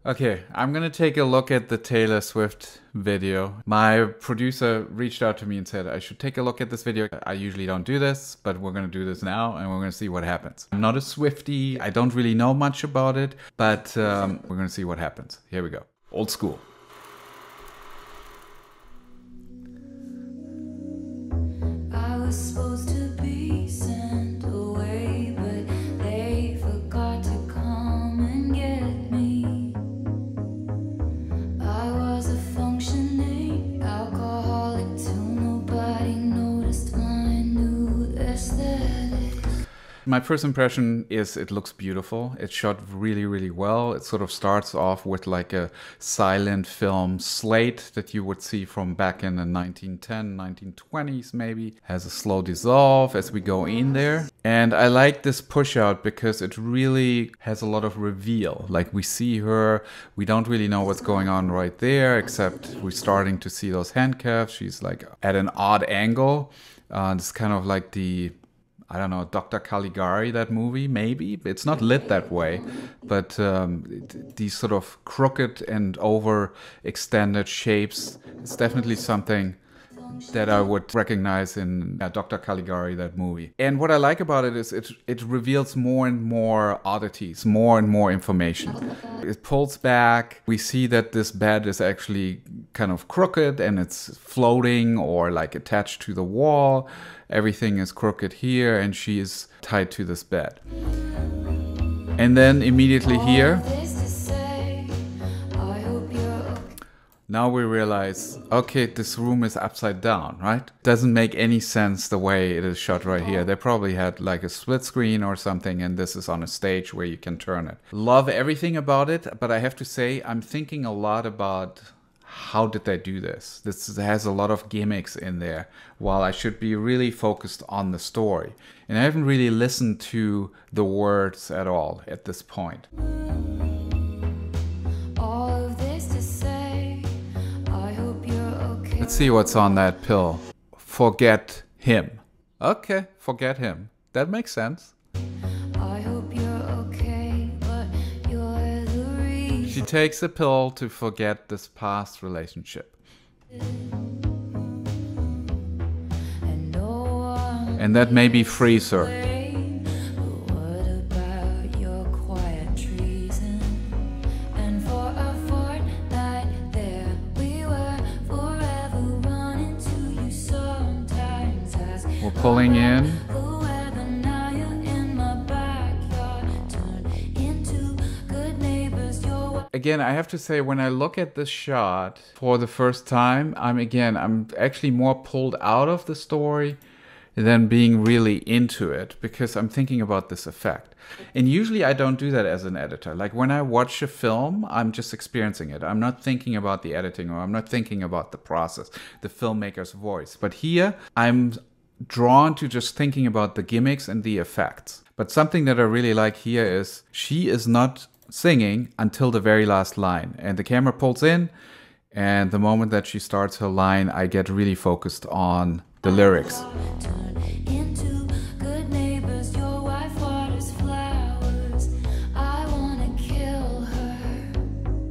Okay, I'm gonna take a look at the Taylor Swift video. My producer reached out to me and said I should take a look at this video. I usually don't do this, but we're gonna do this now and we're gonna see what happens. I'm not a Swiftie, I don't really know much about it, but we're gonna see what happens. Here we go. Old school. I was supposed to be sent away, but they forgot to come and get me. I was a functioning alcoholic till nobody noticed my new aesthetic. My first impression is it looks beautiful. It's shot really, really well. It sort of starts off with like a silent film slate that you would see from back in the 1910, 1920s maybe. Has a slow dissolve as we go in there. And I like this push out because it really has a lot of reveal. Like we see her, we don't really know what's going on right there, except we're starting to see those handcuffs. She's like at an odd angle. It's kind of like the, I don't know, Dr. Caligari, that movie, maybe. It's not lit that way, but these sort of crooked and overextended shapes, it's definitely something that I would recognize in Dr. Caligari, that movie. And what I like about it is it reveals more and more oddities, more and more information. It pulls back. We see that this bed is actually kind of crooked and it's floating or like attached to the wall. Everything is crooked here and she is tied to this bed. And then immediately here, now we realize, okay, this room is upside down, right? Doesn't make any sense the way it is shot right here. They probably had like a split screen or something, and this is on a stage where you can turn it. Love everything about it, but I have to say, I'm thinking a lot about how did they do this? This has a lot of gimmicks in there, while I should be really focused on the story. And I haven't really listened to the words at all at this point. Let's see what's on that pill. Forget him. Okay, forget him. That makes sense. I hope you're okay, but you're the reason. She takes a pill to forget this past relationship. And that maybe frees her. We're pulling in. Again, I have to say, when I look at this shot for the first time, I'm actually more pulled out of the story than being really into it, because I'm thinking about this effect. And usually I don't do that as an editor. Like when I watch a film, I'm just experiencing it. I'm not thinking about the editing, or I'm not thinking about the process, the filmmaker's voice. But here, I'm drawn to just thinking about the gimmicks and the effects. But something that I really like here is she is not singing until the very last line, and the camera pulls in, and the moment that she starts her line, I get really focused on the lyrics.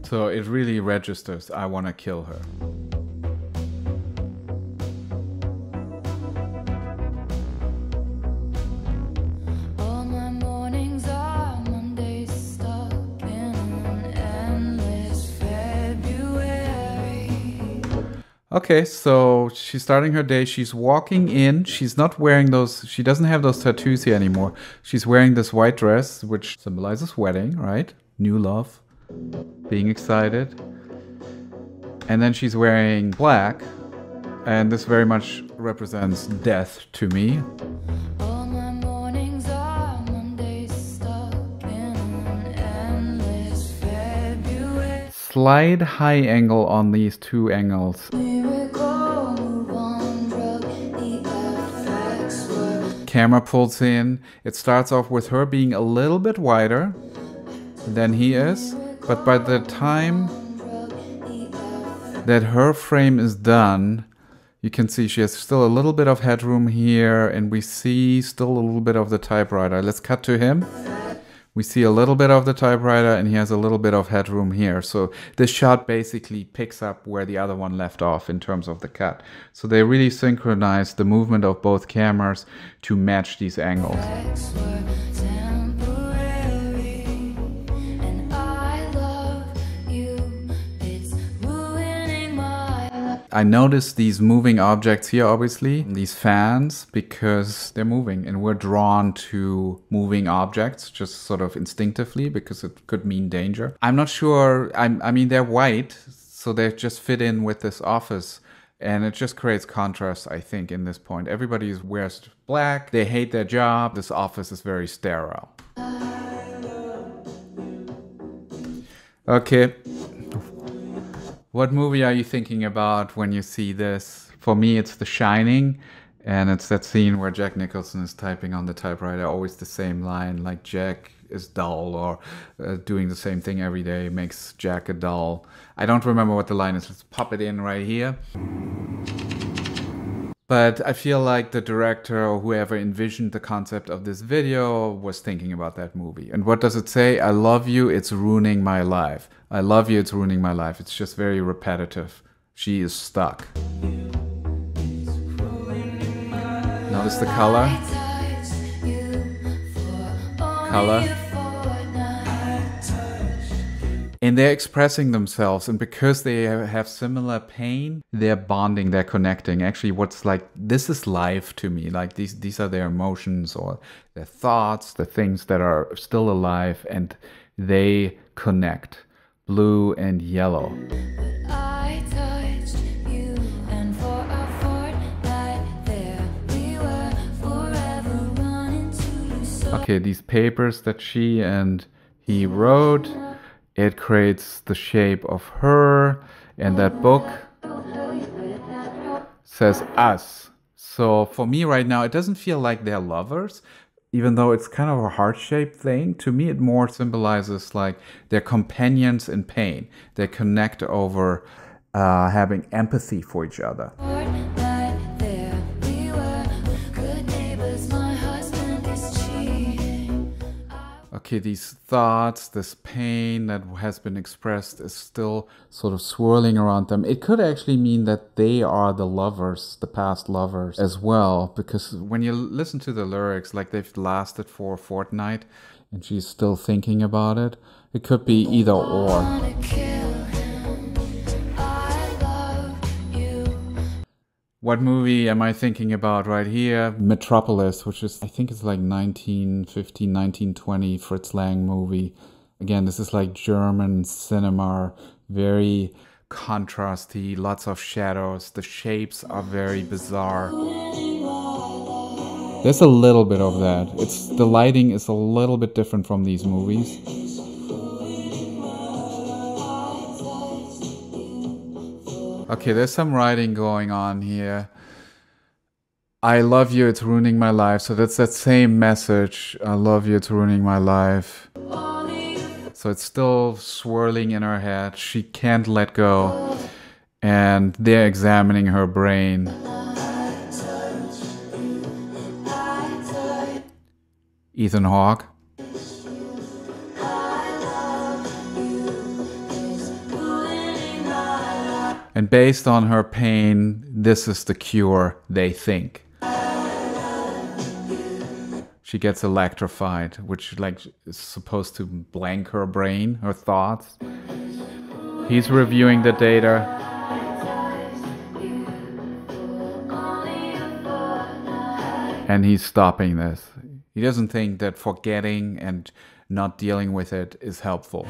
So it really registers, I want to kill her. Okay, so she's starting her day. She's walking in. She's not wearing those, she doesn't have those tattoos here anymore. She's wearing this white dress, which symbolizes wedding, right? New love, being excited. And then she's wearing black, and this very much represents death to me. Slight high angle on these two angles. Camera pulls in. It starts off with her being a little bit wider than he is, but by the time that her frame is done, you can see she has still a little bit of headroom here, and we see still a little bit of the typewriter. Let's cut to him. We see a little bit of the typewriter and he has a little bit of headroom here. So this shot basically picks up where the other one left off in terms of the cut. So they really synchronize the movement of both cameras to match these angles. I noticed these moving objects here, obviously, these fans, because they're moving and we're drawn to moving objects just sort of instinctively because it could mean danger. I'm not sure. I mean, they're white, so they just fit in with this office. And it just creates contrast, I think, in this point. Everybody wears black. They hate their job. This office is very sterile. Okay. What movie are you thinking about when you see this? For me, it's The Shining, and it's that scene where Jack Nicholson is typing on the typewriter, always the same line, like Jack is dull, or doing the same thing every day makes Jack a dull. I don't remember what the line is. Let's pop it in right here. But I feel like the director or whoever envisioned the concept of this video was thinking about that movie. And what does it say? I love you, it's ruining my life. I love you, it's ruining my life. It's just very repetitive. She is stuck. Notice the color. Color. And they're expressing themselves, and because they have similar pain, they're bonding, they're connecting. Actually, what's like, this is life to me. Like these are their emotions or their thoughts, the things that are still alive, and they connect. Blue and yellow. Okay, these papers that she and he wrote, it creates the shape of her, and that book says us. So for me right now, it doesn't feel like they're lovers, even though it's kind of a heart-shaped thing. To me, it more symbolizes like they're companions in pain. They connect over having empathy for each other. Okay, these thoughts, this pain that has been expressed is still sort of swirling around them. It could actually mean that they are the lovers, the past lovers as well, because when you listen to the lyrics, like they've lasted for a fortnight and she's still thinking about it. It could be either or. What movie am I thinking about right here? Metropolis, which is, I think it's like 1915, 1920 Fritz Lang movie. Again, this is like German cinema, very contrasty, lots of shadows. The shapes are very bizarre. There's a little bit of that. The lighting is a little bit different from these movies. Okay, there's some writing going on here. I love you, it's ruining my life. So that's that same message. I love you, it's ruining my life. So it's still swirling in her head. She can't let go. And they're examining her brain. Ethan Hawke. And based on her pain, this is the cure, they think. She gets electrified, which like is supposed to blank her brain, her thoughts. He's reviewing the data. And he's stopping this. He doesn't think that forgetting and not dealing with it is helpful.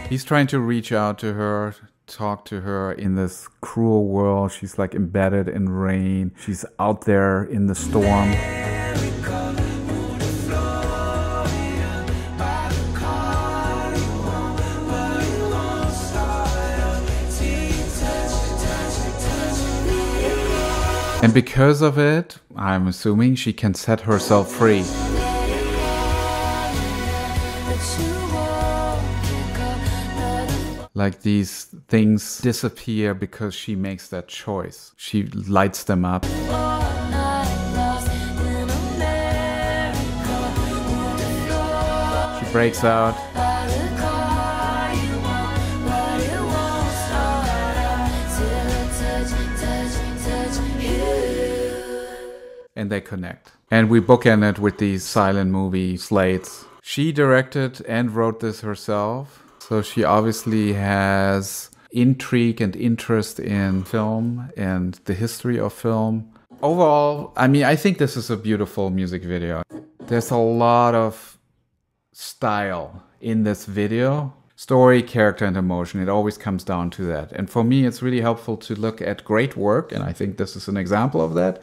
He's trying to reach out to her, talk to her in this cruel world. She's like embedded in rain. She's out there in the storm. And because of it, I'm assuming she can set herself free. like these things disappear because she makes that choice. She lights them up. She breaks out. And they connect. And we bookend it with these silent movie slates. She directed and wrote this herself. So she obviously has intrigue and interest in film and the history of film. Overall, I mean, I think this is a beautiful music video. There's a lot of style in this video. Story, character, and emotion. It always comes down to that. And for me, it's really helpful to look at great work, and I think this is an example of that,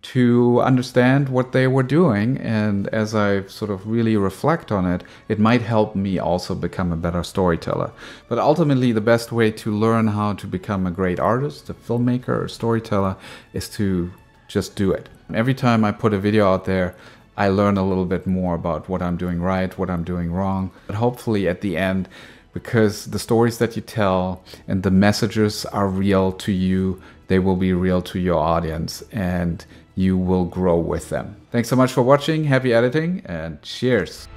to understand what they were doing. And as I sort of really reflect on it, it might help me also become a better storyteller. But ultimately, the best way to learn how to become a great artist, a filmmaker, or storyteller is to just do it. Every time I put a video out there, I learn a little bit more about what I'm doing right, what I'm doing wrong. But hopefully at the end, because the stories that you tell and the messages are real to you, they will be real to your audience and you will grow with them. Thanks so much for watching. Happy editing and cheers.